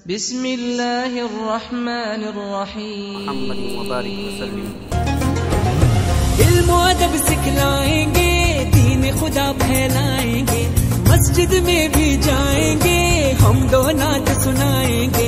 بسم اللہ الرحمن الرحیم محمد مبارک وسلم۔ علم و ادب سکھلائیں گے، دین خدا پھیلائیں گے، مسجد میں بھی جائیں گے، حمد و نعت سنائیں گے۔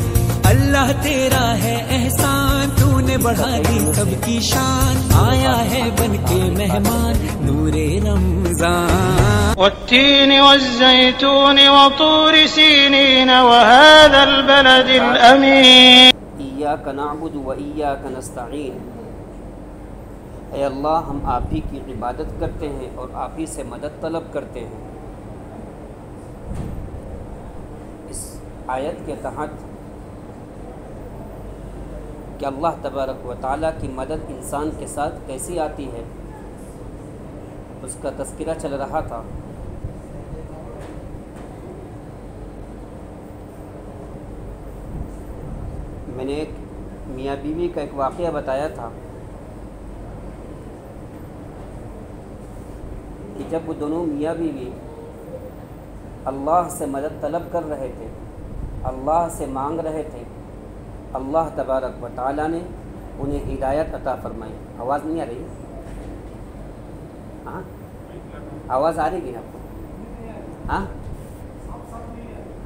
اللہ تیرا ہے احسان، تو نے بڑھا دی سب کی شان، آیا ہے بن کے مہمان نور رمضان۔ والتين والزيتون وطور سينين وهذا البلد الأمين۔ ایاک نعبد و ایاک نستعین۔ اے اللہ، ہم آپ ہی کی عبادت کرتے ہیں اور آپ ہی سے مدد طلب کرتے ہیں۔ اس آیت کے تحت کہ اللہ تبارک و تعالیٰ کی مدد انسان کے ساتھ کیسی آتی ہے، اس کا تذکرہ چل رہا تھا۔ میں نے ایک میاں بیوی کا ایک واقعہ بتایا تھا کہ جب وہ دونوں میاں بیوی اللہ سے مدد طلب کر رہے تھے، اللہ سے مانگ رہے تھے، اللہ تبارک و تعالیٰ نے انہیں ہدایت عطا فرمائی۔ آواز نہیں آ رہی؟ ہاں، آواز آ رہی ہے آپ کو؟ ہاں،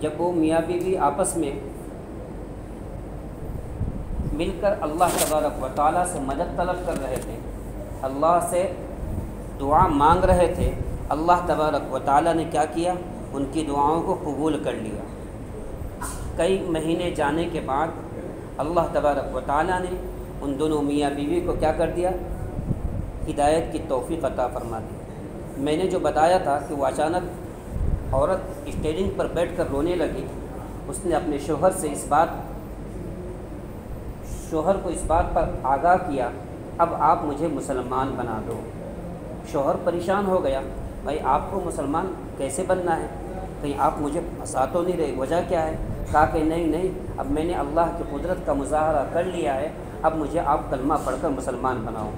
جب وہ میاں بیوی آپس میں مل کر اللہ تبارک و تعالیٰ سے مدد طلب کر رہے تھے، اللہ سے دعا مانگ رہے تھے، اللہ تبارک و تعالیٰ نے کیا کیا؟ ان کی دعاؤں کو قبول کر لیا۔ کئی مہینے جانے کے بعد اللہ تبارک و تعالیٰ نے ان دونوں میاں بیوی کو کیا کر دیا؟ ہدایت کی توفیق عطا فرما دی۔ میں نے جو بتایا تھا کہ وہ اچانک عورت اسٹیرنگ پر بیٹھ کر رونے لگی، اس نے اپنے شوہر کو اس بات پر آگاہ کیا، اب آپ مجھے مسلمان بنا دو۔ شوہر پریشان ہو گیا، بھائی آپ کو مسلمان کیسے بننا ہے؟ کہیں آپ مجھے پھنسا تو نہیں رہے، وجہ کیا ہے؟ کہا کہ نہیں، اب میں نے اللہ کی قدرت کا مظاہرہ کر لیا ہے، اب مجھے آپ کلمہ پڑھ کر مسلمان بناؤ۔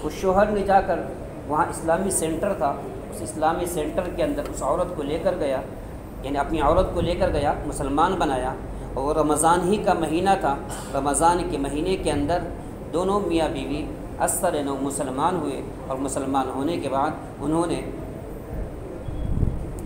اس شوہر نے جا کر وہاں اسلامی سینٹر تھا، اس اسلامی سینٹر کے اندر اس عورت کو لے کر گیا، یعنی اپنی عورت کو لے کر گیا، مسلمان بنایا۔ اور رمضان ہی کا مہینہ تھا، رمضان کے مہینے کے اندر دونوں میاں بیوی اثر نو مسلمان ہوئے، اور مسلمان ہونے کے بعد انہوں نے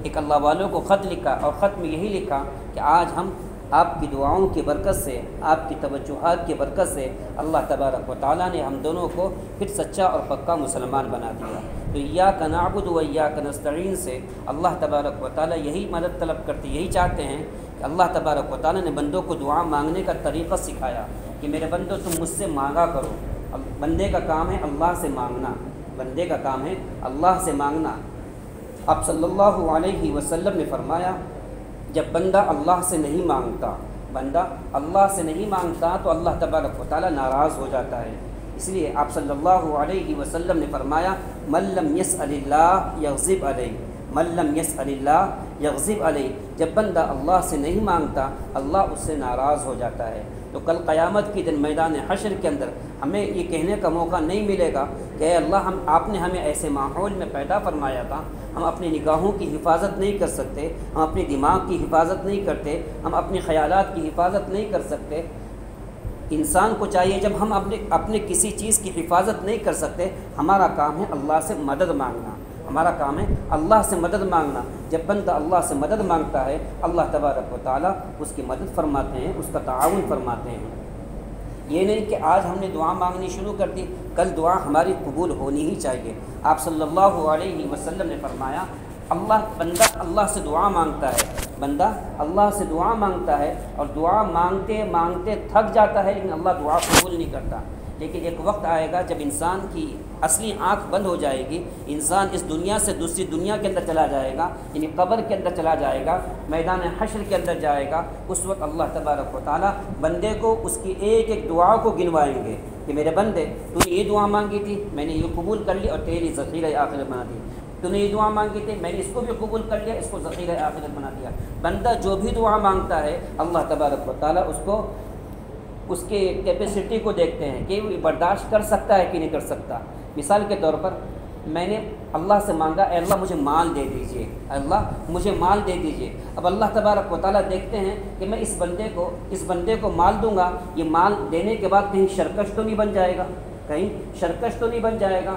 ایک اللہ والوں کو خط لکھا، اور خط میں یہی لکھا کہ آج ہم آپ کی دعاؤں کی برکت سے، آپ کی توجہات کی برکت سے اللہ تبارک و تعالیٰ نے ہم دونوں کو پھر سچا اور پکا مسلمان بنا دیا۔ تو ایاک نعبد و ایاک نستعین سے اللہ تبارک و تعالیٰ یہی مدد طلب کرتے، یہی چاہتے ہیں کہ اللہ تبارک و تعالیٰ نے بندوں کو دعا مانگنے کا طریقہ سکھایا کہ میرے بندو تم مجھ سے مانگا کرو۔ بندے کا کام ہے اللہ سے مانگنا، بندے کا کام ہے اللہ سے مانگنا۔ آپ صلی اللہ علیہ وسلم نے فرمایا جب بندہ اللہ سے نہیں مانگتا تو اللہ تبارک و تعالیٰ ناراض ہو جاتا ہے۔ اس لیے آپ صلی اللہ علیہ وسلم نے فرمایا من لم یسأل اللہ یغضب علیہ، من لم یسأل اللہ یغضب علیہ۔ جب بندہ اللہ سے نہیں مانگتا اللہ اس سے ناراض ہو جاتا ہے۔ تو کل قیامت کی دن میدان حشر کے اندر ہمیں یہ کہنے کا موقع نہیں ملے گا کہ اے اللہ آپ نے ہمیں ایسے ماحول میں پیدا فرمایا تھا، ہم اپنی نگاہوں کی حفاظت نہیں کر سکتے، ہم اپنے دماغ کی حفاظت نہیں کرتے، ہم اپنے خیالات کی حفاظت نہیں کر سکتے۔ انسان کو چاہیے جب ہم اپنے کسی چیز کی حفاظت نہیں کر سکتے، ہمارا کام ہے اللہ سے مدد مانگنا، ہمارا کام ہے اللہ سے مدد مانگنا۔ جب بندہ اللہ سے مدد مانگتا ہے اللہ تبارک و تعالیٰ اس کی مدد فرماتے ہیں، اس کا تعاون فرماتے ہیں۔ یہ نہیں کہ آج ہم نے دعا مانگنی شروع کر دی، کل دعا ہماری قبول ہونی ہی چاہیے۔ آپ صلی اللہ علیہ وسلم نے فرمایا بندہ اللہ سے دعا مانگتا ہے، بندہ اللہ سے دعا مانگتا ہے اور دعا مانگتے مانگتے تھک جاتا ہے، لیکن اللہ دعا قبول نہیں کرتا۔ لیکن ایک وقت آئے گا جب انسان کی اصلی آنکھ بند ہو جائے گی، انسان اس دنیا سے دوسری دنیا کے اندر چلا جائے گا، یعنی قبر کے اندر چلا جائے گا، میدان حشر کے اندر جائے گا۔ اس وقت اللہ تبارک و تعالیٰ بندے کو اس کی ایک ایک دعا کو گنوائیں گے کہ میرے بندے تو نے یہ دعا مانگی تھی، میں نے یہ قبول کر لی اور تیری ذخیرہ آخرت بنا دی۔ تو نے یہ دعا مانگی تھی، میں نے اس کو بھی قبول کر لیا، اس کو ذخیرہ آخرت بنا دیا۔ بندہ جو بھی دعا مانگتا ہے اللہ تبارک و تعالیٰ اس کو اس کے کیپیسٹی کو دیکھتے ہیں کہ وہ برداشت کر سکتا ہے کہ نہیں کر سکتا۔ مثال کے طور پر میں نے اللہ سے مانگا، اے اللہ مجھے مال دے دیجئے، اللہ مجھے مال دے دیجئے۔ اب اللہ تبارک و تعالیٰ دیکھتے ہیں کہ میں اس بندے کو مال دوں گا، یہ مال دینے کے بعد کہیں شرکش تو نہیں بن جائے گا، کہیں شرکش تو نہیں بن جائے گا،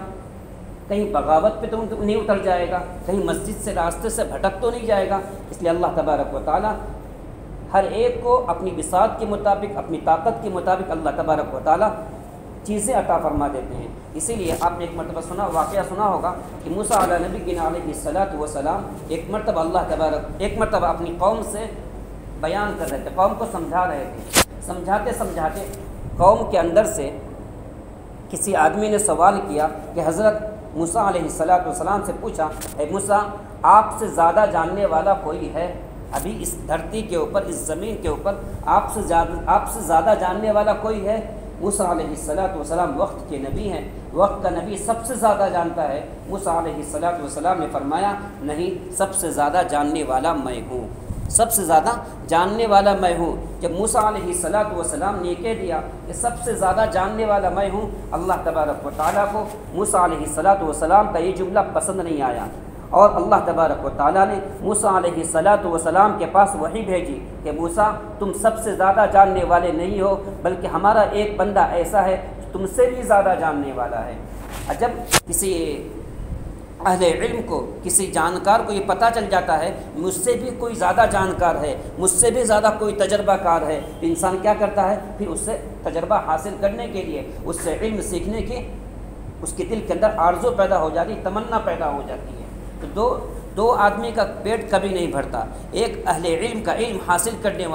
کہیں بغاوت پہ تو نہیں اتر جائے گا، کہیں مسجد سے راستے سے بھٹک تو نہیں جائے گا۔ اس لیے اللہ تبارک و تعالیٰ ہر ایک کو اپنی بساط کے مطابق، اپنی طاقت کے مطابق اللہ تبارک و تعالیٰ چیزیں عطا فرما دیتے ہیں۔ اسی لیے آپ نے ایک مرتبہ واقعہ سنا ہوگا کہ موسیٰ علیہ نبی علیہ الصلاۃ والسلام ایک مرتبہ اپنی قوم سے بیان کر رہے تھے، قوم کو سمجھا رہے تھے۔ سمجھاتے قوم کے اندر سے کسی آدمی نے سوال کیا کہ حضرت موسیٰ علیہ الصلاۃ والسلام سے پوچھا، اے موسیٰ آپ سے زیادہ جاننے والا کوئی ہے؟ ابھی اس دھرتی کے اوپر، اس زمین کے اوپر آپ سے زیادہ جاننے والا کوئی ہے؟ موسیٰ علیہ الصلاۃ والسلام وقت کے نبی ہیں، وقت کا نبی سب سے زیادہ جانتا ہے۔ موسیٰ علیہ الصلاۃ والسلام نے فرمایا نہیں، سب سے زیادہ جاننے والا میں ہوں، سب سے زیادہ جاننے والا میں ہوں۔ جب موسیٰ علیہ الصلاۃ والسلام نے یہ کہہ دیا کہ سب سے زیادہ جاننے والا میں ہوں، اللہ تبارک و تعالیٰ کو موسیٰ علیہ الصلاۃ والسلام کا یہ جملہ پسند نہیں آیا، اور اللہ تبارک و تعالیٰ نے موسیٰ علیہ الصلاۃ والسلام کے پاس وحی بھیجی کہ موسیٰ تم سب سے زیادہ جاننے والے نہیں ہو، بلکہ ہمارا ایک بندہ ایسا ہے تم سے بھی زیادہ جاننے والا ہے۔ جب کسی اہل علم کو، کسی جانکار کو یہ پتہ چل جاتا ہے مجھ سے بھی کوئی زیادہ جانکار ہے، مجھ سے بھی زیادہ کوئی تجربہ کار ہے، انسان کیا کرتا ہے؟ پھر اس سے تجربہ حاصل کرنے کے لیے، اس سے علم سیکھنے کی اس کے دل کے اندر آرزو پیدا ہو جاتی، تمنا پیدا ہو جاتی ہے۔ تو دو آدمی کا پیٹ کبھی نہیں بھرتا، ایک اہل علم کا، علم حاصل کرنے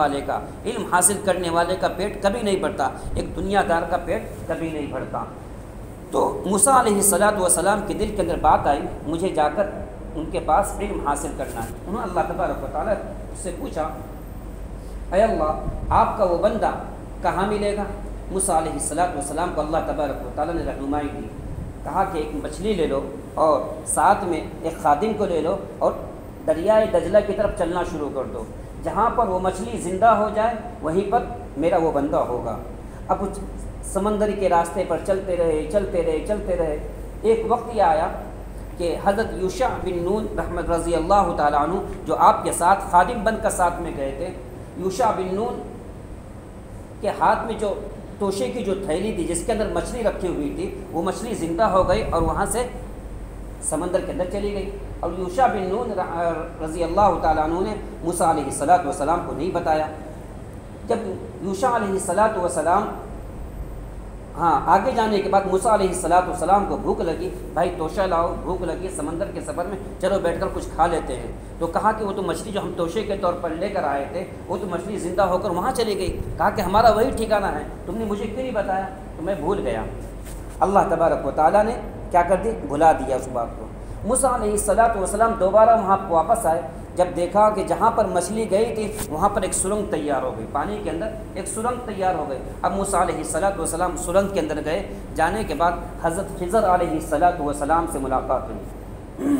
والے کا پیٹ کبھی نہیں بھرتا، ایک دنیا دار کا پیٹ کبھی نہیں بھرتا۔ تو موسیٰ علیہ الصلاۃ والسلام کے دل کے اندر بات آئی، مجھے جا کر ان کے پاس علم حاصل کرنا ہے۔ انہوں نے اللہ تبارک و تعالیٰ سے پوچھا، اے اللہ آپ کا وہ بندہ کہاں ملے گا؟ موسیٰ علیہ الصلاۃ والسلام کو اللہ تبارک و تعالیٰ نے رہنمائی دی، کہا کہ ایک مچھلی لے لو اور ساتھ میں ایک خادم کو لے لو اور دریائے دجلہ کی طرف چلنا شروع کر دو، جہاں پر وہ مچھلی زندہ ہو جائے وہیں پر میرا وہ بندہ ہوگا۔ اب سمندر کے راستے پر چلتے رہے، ایک وقت یہ آیا کہ حضرت یوشع بن نون رحمت رضی اللہ تعالیٰ عنہ جو آپ کے ساتھ خادم بن کر ساتھ میں گئے تھے، یوشع بن نون کے ہاتھ میں جو توشے کی جو تھیلی تھی جس کے اندر مچھلی رکھی ہوئی تھی، وہ مچھلی زندہ ہو گئی اور وہاں سے سمندر کے اندر چلی گئی، اور یوشع بن نون رضی اللہ تعالیٰ عنہ نے موسیٰ علیہ الصلاۃ والسلام کو نہیں بتایا۔ جب یوشع علیہ الصلاۃ والسلام آگے جانے کے بعد موسیٰ علیہ الصلاۃ والسلام کو بھوک لگی، بھائی توشہ لاؤ، بھوک لگی سمندر کے سفر میں، چلو بیٹھ کر کچھ کھا لیتے ہیں۔ تو کہا کہ وہ تو مچھلی جو ہم توشے کے طور پر لے کر آئے تھے وہ تو مچھلی زندہ ہو کر وہاں چلی گئی۔ کہا کہ ہمارا وہی ٹھکانہ ہے، تم نے مجھے کیوں نہیں بتایا؟ تو میں بھول گیا۔ اللہ تبارک و تعالیٰ نے کیا کر دی؟ بھلا دیا اس بات کو۔ موسیٰ علیہ الصلاۃ والسلام دوبارہ وہاں واپس آئے، جب دیکھا کہ جہاں پر مچھلی گئی تھی وہاں پر ایک سرنگ تیار ہو گئی، پانی کے اندر ایک سرنگ تیار ہو گئی۔ اب موسیٰ علیہ الصلاۃ والسلام سرنگ کے اندر گئے، جانے کے بعد حضرت خضر علیہ الصلاۃ والسلام سے ملاقات ہوئی۔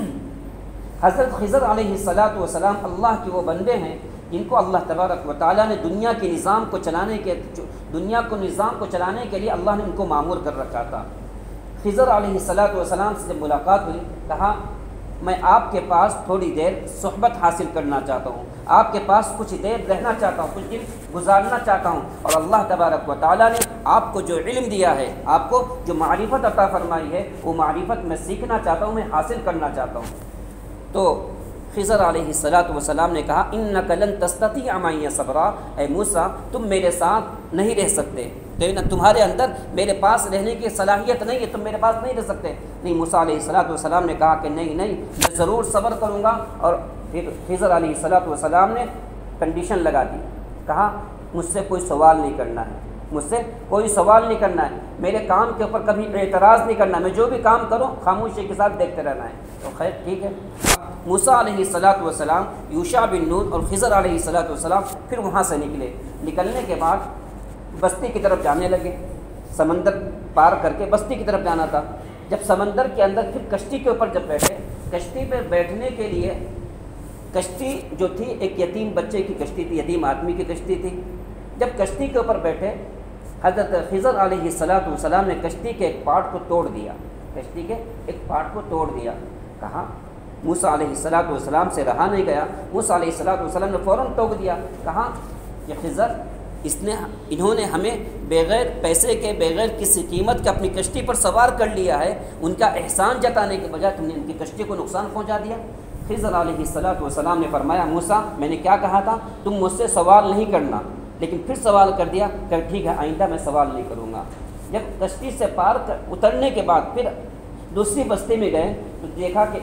حضرت خضر علیہ الصلاۃ والسلام اللہ کے وہ بندے ہیں جن کو اللہ تبارک و تعالیٰ نے دنیا کو نظام کو چلانے کے لیے اللہ نے ان کو مامور کر رکھا تھا۔ خضر علیہ الصلاۃ والسلام سے جب ملاقات ہوئی، کہا میں آپ کے پاس تھوڑی دیر صحبت حاصل کرنا چاہتا ہوں، آپ کے پاس کچھ دیر رہنا چاہتا ہوں، کچھ دن گزارنا چاہتا ہوں، اور اللہ تبارک و تعالیٰ نے آپ کو جو علم دیا ہے، آپ کو جو معرفت عطا فرمائی ہے، وہ معرفت میں سیکھنا چاہتا ہوں، میں حاصل کرنا چاہتا ہوں۔ تو خضر علیہ الصلاۃ والسلام نے کہا انک لن تستطیع معی صبرا، اے موسیٰ تم میرے ساتھ نہیں رہ سکتے، تمہارے اندر میرے پاس رہنے کی صلاحیت نہیں ہے، تم میرے پاس نہیں رہ سکتے۔ نہیں، موسیٰ علیہ الصلاۃ والسلام نے کہا کہ نہیں میں ضرور صبر کروں گا، اور پھر خضر علیہ الصلاۃ والسلام نے کنڈیشن لگا دی، کہا مجھ سے کوئی سوال نہیں کرنا ہے، مجھ سے کوئی سوال نہیں کرنا ہے، میرے کام کے اوپر کبھی اعتراض نہیں کرنا، میں جو بھی کام کروں خاموشی کے ساتھ دیکھتے رہنا ہے۔ تو خیر ٹھیک ہے، موسیٰ علیہ الصلاۃ والسلام، یوشع بن نون اور خضر علیہ الصلاۃ والسلام پھر وہاں سے نکلے۔ نکلنے کے بعد بستی کی طرف جانے لگے، سمندر پار کر کے بستی کی طرف جانا تھا۔ جب سمندر کے اندر پھر کشتی کے اوپر جب بیٹھے، کشتی پہ بیٹھنے کے لیے، کشتی جو تھی ایک یتیم بچے کی کشتی تھی، یتیم آدمی کی کشتی تھی۔ جب کشتی کے اوپر بیٹھے حضرت خضر علیہ السلام نے کشتی کے ایک پارٹ کو توڑ دیا، کشتی کے ایک پارٹ کو توڑ دیا. کہا موسیٰ علیہ السلام سے رہا نہیں گیا، موسیٰ علیہ السلام نے فوراً ٹوک دیا. کہا کہ خضر انہوں نے ہمیں بغیر پیسے کے، بغیر کسی قیمت کے اپنی کشتی پر سوار کر لیا ہے، ان کا احسان جتانے کے بجائے تم نے ان کی کشتی کو نقصان پہنچا دیا. خضر علیہ السلام نے فرمایا موسیٰ میں نے کیا کہا تھا، تم مجھ سے سوال نہیں کرنا، لیکن پھر سوال کر دیا کہ ٹھیک ہے آئندہ میں سوال نہیں کروں گا. جب کشتی سے پار اترنے کے بعد پھر دوسری بستی میں گئے تو دیکھا کہ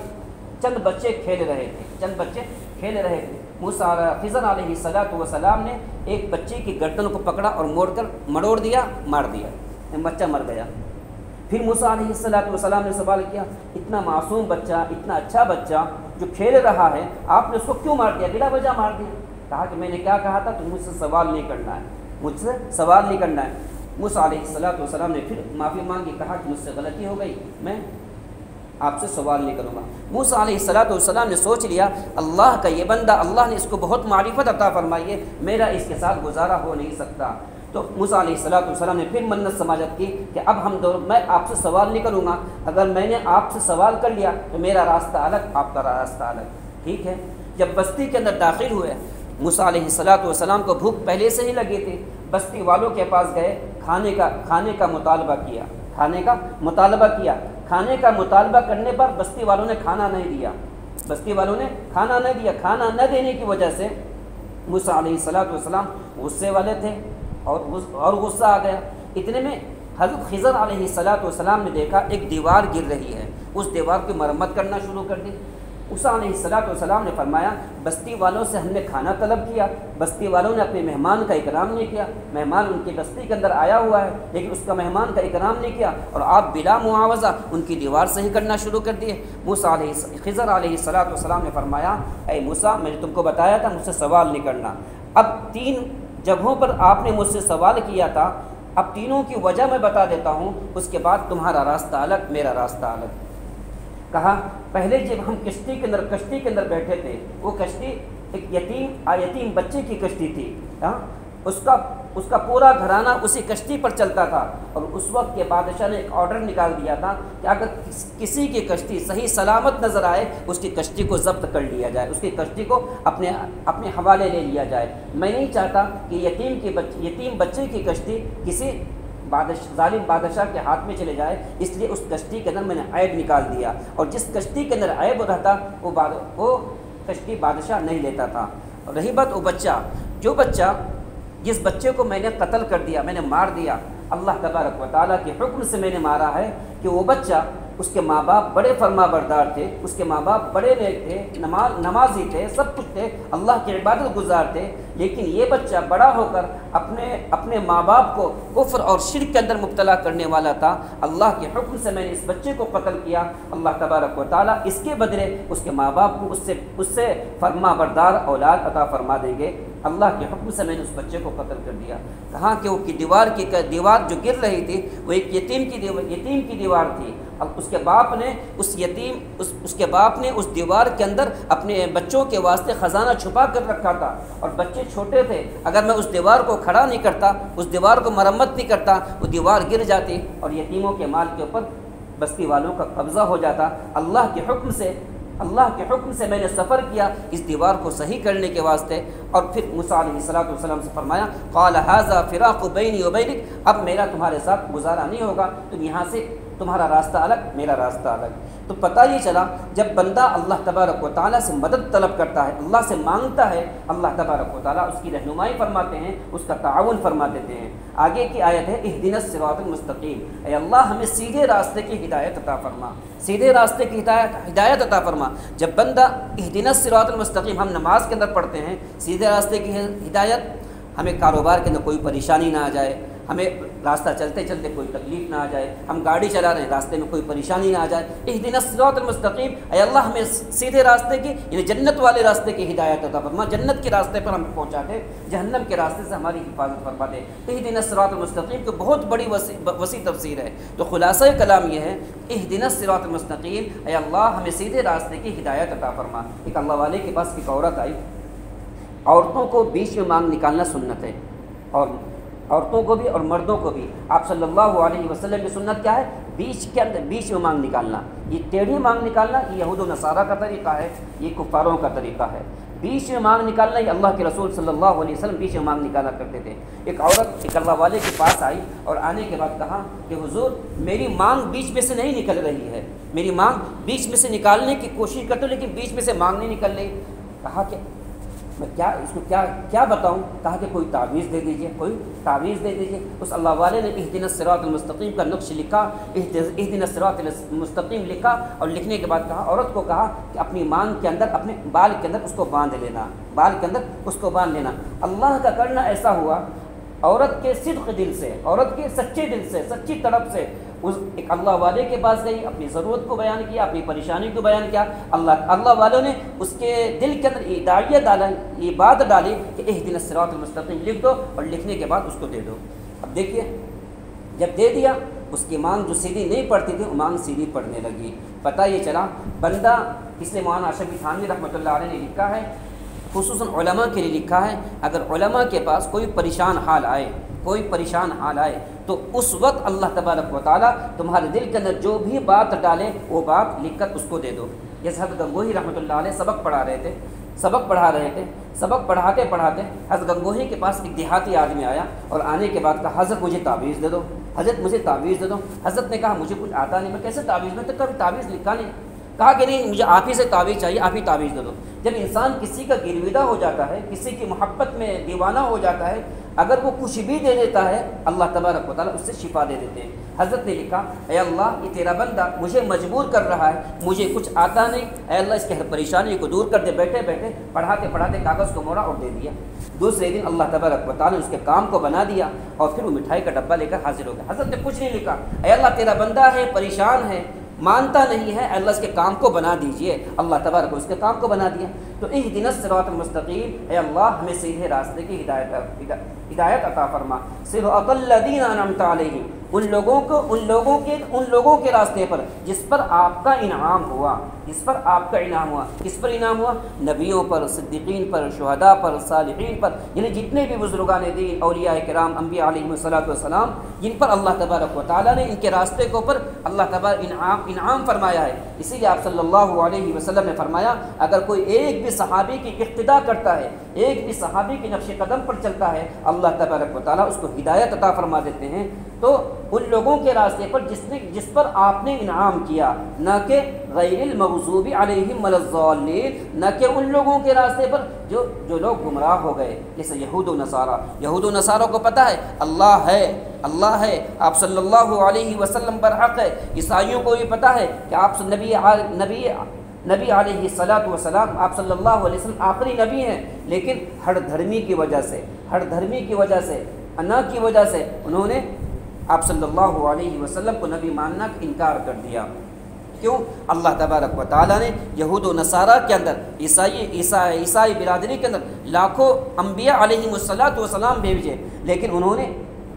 چند بچے کھیل رہے تھے. خضر علیہ السلام نے ایک بچے کی گردن کو پکڑا اور مروڑ دیا، مار دیا، بچہ مر گیا. پھر موسیٰ علیہ السلام نے سوال کیا اتنا معصوم بچہ، اتنا اچھا بچہ جو کھیل رہا ہے، آپ نے اس کو کیوں مار دیا، بلا وجہ مار دیا؟ کہا کہ میں نے کیا کہا تھا، تم مجھ سے سوال نہیں کرنا ہے. موسیٰ علیہ السلام نے پھر معافی مانگی، کہا کہ مجھ سے غلطی ہو گئی، میں آپ سے سوال نہیں کروں گا. موسیٰ علیہ السلام نے سوچ لیا اللہ کا یہ بندہ، اللہ نے اس کو بہت معرفت عطا فرمائی ہے، میرا اس کے ساتھ گزارا ہو نہیں سکتا. تو موسیٰ علیہ السلام نے پھر منت سماجت کی کہ اب میں آپ سے سوال نہیں کروں گا، اگر میں نے آپ سے سوال کر لیا تو میرا راستہ الگ، آپ کا راستہ الگ. ٹھیک ہے. جب بستی کے اندر داخل ہوئے، موسیٰ علیہ السلام کو بھوک پہلے سے ہی لگی تھی. بستی والوں کے پاس گئے، کھانے کا مطالبہ کیا. کھانے کا مطالبہ کرنے پر بستی والوں نے کھانا نہیں دیا. کھانا نہ دینے کی وجہ سے موسیٰ علیہ السلام غصے والے تھے اور غصہ آ گیا. اتنے میں حضرت خضر علیہ السلام نے دیکھا ایک دیوار گر رہی ہے، اس دیوار کی مرمت کرنا شروع کر دی. موسیٰ علیہ السلام نے فرمایا بستی والوں سے ہم نے کھانا طلب کیا، بستی والوں نے اپنے مہمان کا اکرام نہیں کیا. مہمان ان کی بستی کے اندر آیا ہوا ہے لیکن اس کا مہمان کا اکرام نہیں کیا، اور آپ بلا معاوضہ ان کی دیوار صحیح کرنا شروع کر دیے. خضر علیہ السلام نے فرمایا اے موسیٰ میں نے تم کو بتایا تھا مجھ سے سوال نہیں کرنا. اب 3 جگہوں پر آپ نے مجھ سے سوال کیا تھا، اب تینوں کی وجہ میں بتا دیتا ہوں، اس کے بعد تمہارا راستہ الگ، میرا راستہ الگ. کہا پہلے جب ہم کشتی کے اندر بیٹھے تھے، وہ کشتی ایک یتیم بچے کی کشتی تھی. اس کا پورا گھرانہ اسی کشتی پر چلتا تھا، اور اس وقت کے بادشاہ نے ایک آرڈر نکال دیا تھا کہ اگر کسی کی کشتی صحیح سلامت نظر آئے اس کی کشتی کو ضبط کر لیا جائے، اس کی کشتی کو اپنے حوالے لے لیا جائے. میں نہیں چاہتا کہ یتیم بچے کی کشتی کسی ظالم بادشاہ کے ہاتھ میں چلے جائے، اس لیے اس کشتی کے اندر میں نے عیب نکال دیا، اور جس کشتی کے اندر عیب رہتا وہ کشتی بادشاہ نہیں لیتا تھا. رہی بات وہ بچہ، جس بچے کو میں نے قتل کر دیا، میں نے مار دیا، اللہ تبارک و تعالیٰ کے حکم سے میں نے مارا ہے کہ وہ بچہ، اس کے ماں باپ بڑے فرما بردار تھے، اس کے ماں باپ بڑے نیک تھے، نمازی تھے، سب کچھ تھے، اللہ کی عبادت گزار تھے، لیکن یہ بچہ بڑا ہو کر اپنے ماں باپ کو کفر اور شرک کے اندر مبتلا کرنے والا تھا. اللہ کے حکم سے میں نے اس بچے کو قتل کیا. اللہ تبارک و تعالیٰ اس کے بدلے اس کے ماں باپ کو اس سے فرما بردار اولاد عطا فرما دیں گے. اللہ کے حکم سے میں نے اس بچے کو قتل کر دیا. کہاں کہ وہ دیوار جو گر رہی تھی وہ ایک یتیم کی دیوار تھی. اب اس کے باپ نے اس دیوار کے اندر اپنے بچوں کے واسطے خزانہ چھپا کر رکھا تھا، اور بچے چھوٹے تھے. اگر میں اس دیوار کو کھڑا نہیں کرتا، اس دیوار کو مرمت نہیں کرتا، وہ دیوار گر جاتی اور یتیموں کے مال کے اوپر بستی والوں کا قبضہ ہو جاتا. اللہ کے حکم سے میں نے سفر کیا اس دیوار کو صحیح کرنے کے واسطے. اور پھر موسیٰ علیہ السلام سے فرمایا قال ھذا فراق بینی و بینک، اب میرا تمہارے ساتھ گزارا نہیں ہوگا، تم یہاں سے، تمہارا راستہ الگ، میرا راستہ الگ. تو پتہ یہ چلا جب بندہ اللہ تبارک و تعالیٰ سے مدد طلب کرتا ہے، اللہ سے مانگتا ہے، اللہ تبارک و تعالیٰ اس کی رہنمائی فرماتے ہیں، اس کا تعاون فرما دیتے ہیں. آگے کی آیت ہے اہدنا الصراط المستقیم، اے اللہ ہمیں سیدھے راستے کی ہدایت عطا فرما، سیدھے راستے کی ہدایت عطا فرما. جب بندہ اہدنا الصراط المستقیم ہم نماز کے اندر پڑھتے ہیں، سیدھے راستے کی ہدایت، ہمیں کاروبار کے اندر کوئی پریشانی نہ آ جائے، ہمیں راستہ چلتے چلتے کوئی تکلیف نہ آ جائے، ہم گاڑی چلا رہے ہیں راستے میں کوئی پریشانی نہ آ جائے. اہدنا الصراط المستقیم، اے اللہ ہمیں سیدھے راستے کی، یعنی جنت والے راستے کی ہدایت عطا فرما، جنت کے راستے پر ہمیں پہنچا دے، جہنم کے راستے سے ہماری حفاظت فرما دے. اہدنا الصراط المستقیم کی بہت بڑی وسیع تفسیر ہے. تو خلاصہ کلام یہ ہے اہدنا الصراط المستقیم، اے اللہ ہمیں سیدھے راستے کی ہدایت عطا فرما. ایک اللہ والے کے پاس ایک عورت آئی. عورتوں کو بیچ میں مانگ نکالنا سنت ہے، اور عورتوں کو بھی اور مردوں کو بھی آپ صلی اللہ علیہ وسلم کی سنت کیا ہے؟ بیچ میں مانگ نکالنا. یہ ٹیڑھی مانگ نکالنا یہ یہود و نصارہ کا طریقہ ہے، یہ کفاروں کا طریقہ ہے. بیچ میں مانگ نکالنا یہ اللہ کے رسول صلی اللہ علیہ وسلم بیچ میں مانگ نکالا کرتے تھے. ایک عورت ایک اللہ والے کے پاس آئی اور آنے کے بعد کہا کہ حضور میری مانگ بیچ میں سے نہیں نکل رہی ہے، میری مانگ بیچ میں سے نکالنے کی کوشش کرتا ہوں لیکن بیچ میں سے مانگ نہیں نکل رہی. کہا کہ میں اس کو کیا بتاؤں؟ کہا کہ کوئی تعویذ دے دیجئے، کوئی تعویذ دے دیجئے. اس اللہ والے نے اہدنا الصراط المستقیم کا نقش لکھا، اہدنا الصراط المستقیم لکھا اور لکھنے کے بعد کہا عورت کو کہا کہ اپنی مانگ کے اندر اپنے بال کے اندر اس کو باندھ لینا، بال کے اندر اس کو باندھ لینا. اللہ کا کرنا ایسا ہوا عورت کے صدق دل سے، عورت کے سچے دل سے، سچی طرف سے اس ایک اللہ والے کے پاس گئی، اپنی ضرورت کو بیان کیا، اپنی پریشانی کو بیان کیا. اللہ والوں نے اس کے دل کے اندر یہ بات ڈالی کہ اہدنا الصراط المستقیم لکھ دو اور لکھنے کے بعد اس کو دے دو. اب دیکھیے جب دے دیا اس کی مانگ جو سیدھی نہیں پڑتی تھی وہ مانگ سیدھی پڑنے لگی. پتہ یہ چلا بندہ، اس لیے مولانا اشرف تھانوی رحمۃ اللہ علیہ نے لکھا ہے، خصوصاً علماء کے لیے لکھا ہے، اگر علماء کے پاس کوئی پریشان حال آئے تو اس وقت اللہ تبارک و تعالیٰ تمہارے دل کے اندر جو بھی بات ڈالے وہ بات لکھ کر اس کو دے دو. جیسے حضرت گنگوہی رحمۃ اللہ علیہ سبق پڑھا رہے تھے، سبق پڑھاتے حضرت گنگوہی کے پاس ایک دیہاتی آدمی آیا اور آنے کے بعد کہا حضرت مجھے تعویذ دے دو، حضرت مجھے تعویذ دے دو. حضرت نے کہا مجھے کچھ آتا نہیں، میں کیسے تعویذ، میں تو کبھی تعویذ لکھا نہیں. کہا کہ نہیں مجھے آپ ہی سے تعویذ چاہیے، آپ ہی تعویذ دے دو. جب انسان کسی کا گرویدہ ہو جاتا ہے، کسی کی محبت میں دیوانہ ہو جاتا ہے، اگر وہ کچھ بھی دے دیتا ہے اللہ تبارک و تعالیٰ اس سے شفا دے دیتے ہیں. حضرت نے لکھا اے اللہ یہ تیرا بندہ مجھے مجبور کر رہا ہے، مجھے کچھ آتا نہیں، اے اللہ اس کی ہر پریشانی کو دور کر دے. بیٹھے پڑھاتے کاغذ کو موڑا اور دے دیا. دوسرے دن اللہ تبارک و تعالیٰ نے اس کے کام کو بنا دیا اور پھر وہ مٹھائی کا ڈبہ لے کر حاضر ہو گیا. حضرت نے کچھ نہیں لکھا، اے اللہ تیرا بندہ ہے، پریشان ہے، مانتا نہیں ہے، اللہ اس کے کام کو بنا دیجئے. اللہ تبارک کو اس کے کام کو بنا دیا. تو اہدنا الصراط المستقیم، اے اللہ ہمیں سیدھے راستے کی ہدایت عطا فرما. صراط الذین انعمت علیہم، ان لوگوں کے راستے پر جس پر آپ کا انعام ہوا، کس پر انعام ہوا؟ نبیوں پر، صدیقین پر، شہداء پر، صالحین پر، یعنی جتنے بھی بزرگان دین، اولیاء کرام، انبیاء علیہم الصلاۃ والسلام، جن پر اللہ تبارک و تعالیٰ نے ان کے راستے کے اوپر اللہ تبارک انعام فرمایا ہے. اسی لیے آپ صلی اللہ علیہ وسلم نے فرمایا اگر کوئی ایک بھی صحابی کی اقتداء کرتا ہے، ایک بھی صحابی کے نقش قدم پر چلتا ہے، اللہ تبارک و تعالیٰ اس کو ہدایت عطا فرما دیتے ہیں. تو ان لوگوں کے راستے پر جس پر آپ نے انعام کیا، نہ کہ غیر المغضوب علیہم ولا الضالین، نہ کہ ان لوگوں کے راستے پر جو لوگ گمراہ ہو گئے، جیسے یہود و نصارہ کو پتہ ہے اللہ ہے، آپ صلی اللہ علیہ وسلم پر حق ہے. عیسائیوں کو یہ پتہ ہے کہ آپ نبی علیہ الصلاۃ والسلام، آپ صلی اللہ علیہ وسلم آخری نبی ہیں، لیکن ہر دھرمی کی وجہ سے انا کی وجہ سے انہوں نے آپ صلی اللہ علیہ وسلم کو نبی ماننا کا انکار کر دیا. کیوں؟ اللہ تبارک و تعالیٰ نے یہود و نصارہ کے اندر، عیسائی برادری کے اندر لاکھوں انبیاء علیہم الصلاۃ والسلام بھیجے، لیکن انہوں نے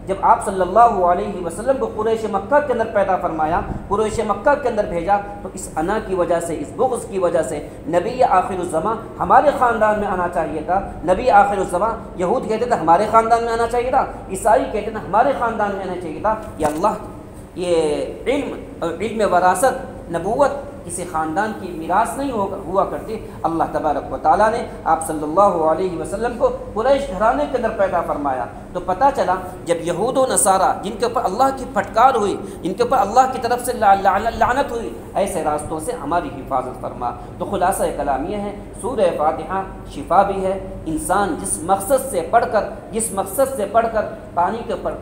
جب آپ صلی اللہ علیہ وسلم کو قریش مکہ کے اندر پیدا فرمایا، قریش مکہ کے اندر بھیجا، تو اس انا کی وجہ سے، اس بغض کی وجہ سے نبی آخر الزمان ہمارے خاندان میں آنا چاہیے تھا. نبی آخر الزمان یہود کہتے تھے ہمارے خاندان میں آنا چاہیے تھا، عیسائی کہتے تھے ہمارے خاندان میں آنا چاہیے تھا. یہ علم وراثت، نبوت کسی خاندان کی میراث نہیں ہوا کرتی. اللہ تبارک و تعالیٰ نے آپ صلی اللہ علیہ وسلم کو قریش گھرانے کے اندر پیدا فرمایا. تو پتہ چلا جب یہود و نصارہ جن کے اوپر اللہ کی پھٹکار ہوئی، جن کے اوپر اللہ کی طرف سے لعنت ہوئی، ایسے راستوں سے ہماری حفاظت فرما. تو خلاصہ کلام یہ ہے سورہ فاتحہ شفا بھی ہے. انسان جس مقصد سے پڑھ کر پانی کے اوپر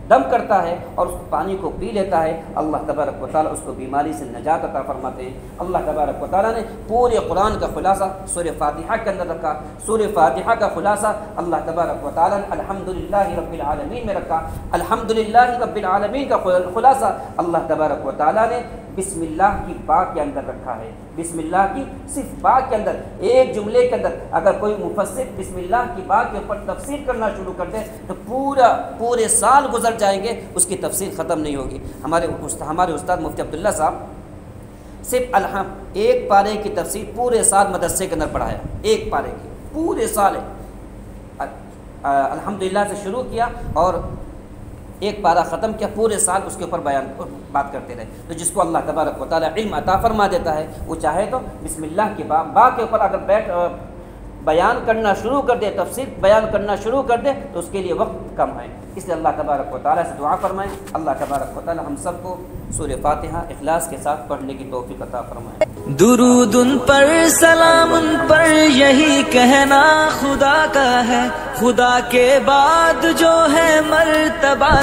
دم کرتا ہے اور اس پانی کو پی لیتا ہے، اللہ تبارک و تعالیٰ اس کو بیماری سے نجات عطا فرماتے ہیں. اللہ تبارک و تعالیٰ نے پورے قرآن کا خلاصہ سورہ فاتحہ کے اندر رکھا. سورہ فاتحہ کا خلاصہ اللہ تبارک و تعالیٰ نے الحمدللہ رب العالمین میں رکھا. الحمدللہ رب العالمین کا خلاصہ اللہ تبارک و تعالیٰ نے بسم اللہ کی با کے اندر رکھا ہے. بسم اللہ کی صرف با کے اندر، ایک جملے کے اندر اگر کوئی مفسر بسم اللہ کی با کے اوپر تفسیر کرنا شروع کر دے تو پورے سال گزر جائیں گے، اس کی تفسیر ختم نہیں ہوگی. ہمارے استاد مفتی عبداللہ صاحب صرف ایک پارے کی تفسیر پورے سال مدرسے کے اندر پڑھایا. ایک پارے کی پورے سال الحمدللہ سے شروع کیا اور ایک پارہ ختم کیا، پورے سال اس کے اوپر بات کرتے رہے. تو جس کو اللہ تبارک و تعالیٰ علم عطا فرما دیتا ہے، وہ چاہے تو بسم اللہ کے با کے اوپر اگر بیان کرنا شروع کر دے، تفسیر بیان کرنا شروع کر دے، تو اس کے لیے وقت کم ہے. اس لیے اللہ تبارک و تعالیٰ سے دعا فرمائیں، اللہ تبارک و تعالیٰ ہم سب کو سورہ فاتحہ اخلاص کے ساتھ پڑھنے کی توفیق عطا فرمائے. درود ان پر سلام ان پر یہی کہنا خدا کا ہے، خدا کے بعد جو ہے مرتبہ